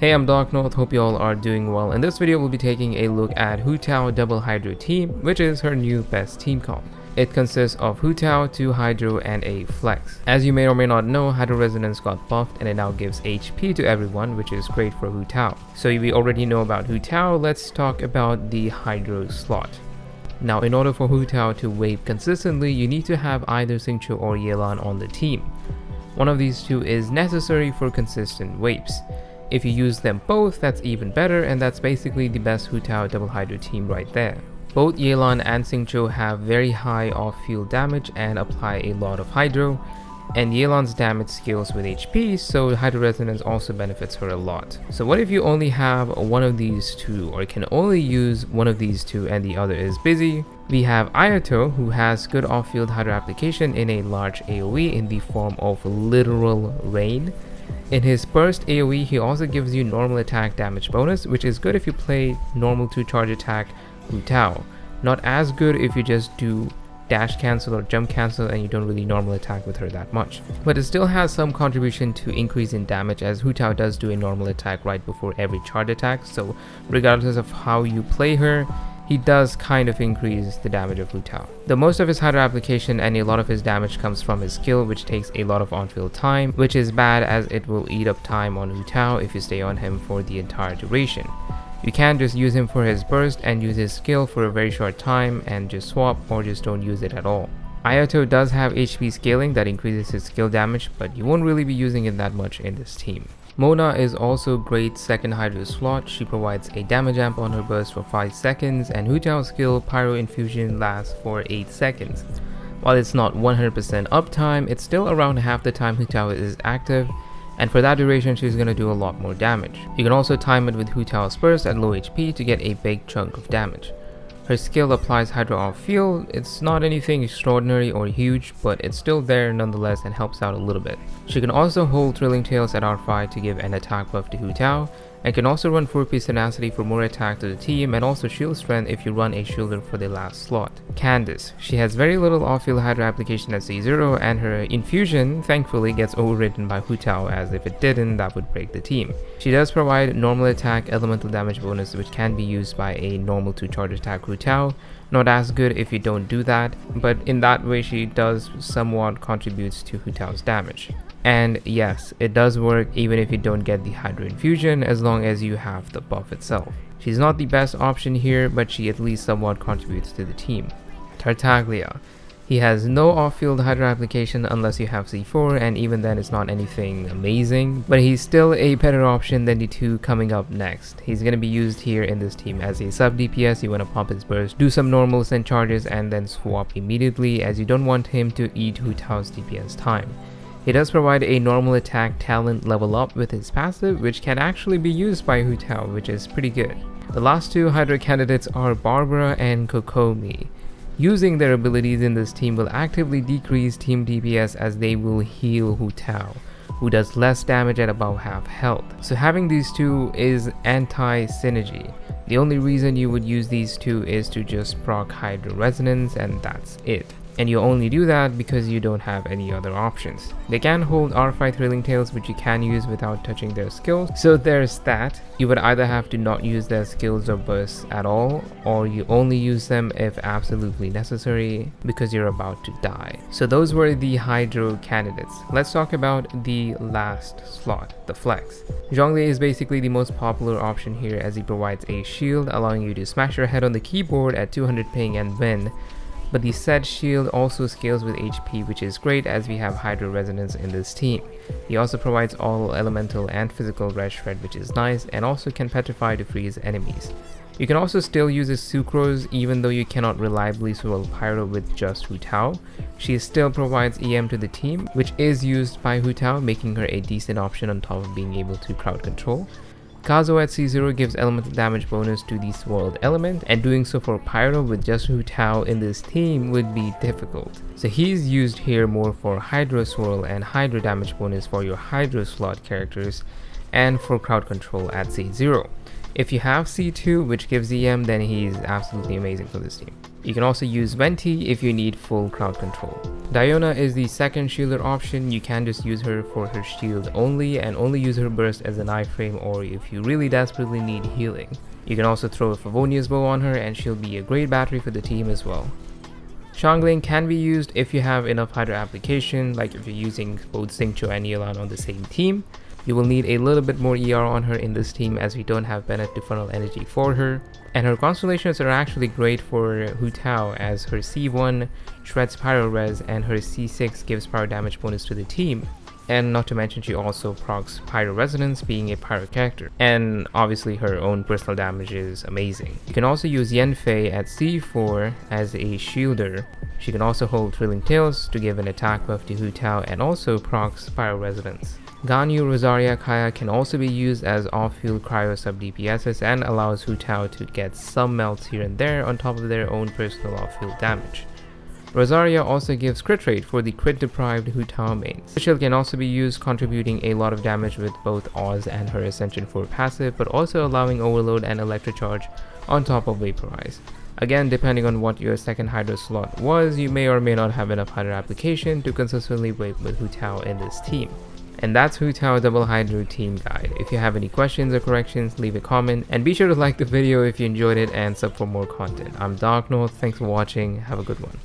Hey, I'm Darknorth, hope you all are doing well. In this video, we'll be taking a look at Hu Tao Double Hydro Team, which is her new best team comp. It consists of Hu Tao, 2 Hydro, and a Flex. As you may or may not know, Hydro Resonance got buffed and it now gives HP to everyone, which is great for Hu Tao. So if we already know about Hu Tao, let's talk about the Hydro slot. Now, in order for Hu Tao to wave consistently, you need to have either Xingqiu or Yelan on the team. One of these two is necessary for consistent waves. If you use them both, that's even better, and that's basically the best Hu Tao Double Hydro team right there. Both Yelan and Xingqiu have very high off-field damage and apply a lot of Hydro, and Yelan's damage scales with HP, so Hydro Resonance also benefits her a lot. So what if you only have one of these two, or can only use one of these two and the other is busy? We have Ayato, who has good off-field Hydro application in a large AoE in the form of literal rain. In his burst AoE, he also gives you normal attack damage bonus, which is good if you play normal 2 charge attack Hu Tao. Not as good if you just do dash cancel or jump cancel and you don't really normal attack with her that much. But it still has some contribution to increase in damage, as Hu Tao does do a normal attack right before every charge attack, so regardless of how you play her, he does kind of increase the damage of Hu Tao. Though most of his Hydro application and a lot of his damage comes from his skill, which takes a lot of on-field time, which is bad as it will eat up time on Hu Tao if you stay on him for the entire duration. You can just use him for his burst and use his skill for a very short time and just swap, or just don't use it at all. Ayato does have HP scaling that increases his skill damage, but you won't really be using it that much in this team. Mona is also great second Hydro slot. She provides a damage amp on her burst for 5 seconds, and Hu Tao's skill Pyro Infusion lasts for 8 seconds. While it's not 100% uptime, it's still around half the time Hu Tao is active, and for that duration she's gonna do a lot more damage. You can also time it with Hu Tao's burst at low HP to get a big chunk of damage. Her skill applies Hydro off field. It's not anything extraordinary or huge, but it's still there nonetheless and helps out a little bit. She can also hold Thrilling Tales at R5 to give an attack buff to Hu Tao, and can also run 4-piece tenacity for more attack to the team, and also shield strength if you run a shielder for the last slot. Candice. She has very little off-field Hydro application at C0, and her infusion thankfully gets overridden by Hu Tao, as if it didn't, that would break the team. She does provide normal attack elemental damage bonus, which can be used by a normal 2 charge attack Hu Tao. Not as good if you don't do that, but in that way she does somewhat contributes to Hu Tao's damage. And yes, it does work even if you don't get the Hydro Infusion, as long as you have the buff itself. She's not the best option here, but she at least somewhat contributes to the team. Tartaglia. He has no off-field Hydro application unless you have C4, and even then it's not anything amazing, but he's still a better option than the two coming up next. He's going to be used here in this team as a sub DPS. You want to pump his burst, do some normals and charges, and then swap immediately, as you don't want him to eat Hu Tao's DPS time. He does provide a normal attack talent level up with his passive, which can actually be used by Hu Tao, which is pretty good. The last two Hydro candidates are Barbara and Kokomi. Using their abilities in this team will actively decrease team DPS, as they will heal Hu Tao, who does less damage at about half health. So having these two is anti-synergy. The only reason you would use these two is to just proc Hydro Resonance, and that's it. And you only do that because you don't have any other options. They can hold R5 Thrilling Tales, which you can use without touching their skills, so there's that. You would either have to not use their skills or bursts at all, or you only use them if absolutely necessary because you're about to die. So those were the Hydro candidates. Let's talk about the last slot, the Flex. Zhongli is basically the most popular option here, as he provides a shield allowing you to smash your head on the keyboard at 200 ping and win. But the said shield also scales with HP, which is great as we have Hydro Resonance in this team. He also provides all elemental and physical red shred, which is nice, and also can petrify to freeze enemies. You can also still use his Sucrose even though you cannot reliably swirl Pyro with just Hu Tao. She still provides EM to the team, which is used by Hu Tao, making her a decent option on top of being able to crowd control. Kazuo at C0 gives elemental damage bonus to the swirled element, and doing so for Pyro with just Hu Tao in this team would be difficult. So he's used here more for Hydro Swirl and Hydro damage bonus for your Hydro slot characters, and for crowd control at C0. If you have C2, which gives EM, then he's absolutely amazing for this team. You can also use Venti if you need full crowd control. Diona is the second shielder option. You can just use her for her shield only and only use her burst as an iframe or if you really desperately need healing. You can also throw a Favonius bow on her and she'll be a great battery for the team as well. Xiangling can be used if you have enough Hydra application, like if you're using both Xingqiu and Yelan on the same team. You will need a little bit more ER on her in this team as we don't have Bennett to funnel energy for her. And her constellations are actually great for Hu Tao as her C1 shreds pyro res and her C6 gives pyro damage bonus to the team. And not to mention she also procs pyro resonance being a pyro character. And obviously her own personal damage is amazing. You can also use Yanfei at C4 as a shielder. She can also hold Thrilling Tales to give an attack buff to Hu Tao and also procs pyro resonance. Ganyu Rosaria Kaya can also be used as off-field cryo sub DPSs and allows Hu Tao to get some melts here and there on top of their own personal off-field damage. Rosaria also gives crit rate for the crit deprived Hu Tao mains. Shield can also be used, contributing a lot of damage with both Oz and her Ascension 4 passive, but also allowing Overload and Electrocharge on top of Vaporize. Again, depending on what your second Hydra slot was, you may or may not have enough Hydra application to consistently vape with Hu Tao in this team. And that's Hu Tao Double Hydra team guide. If you have any questions or corrections, leave a comment and be sure to like the video if you enjoyed it and sub for more content. I'm Dark North, thanks for watching, have a good one.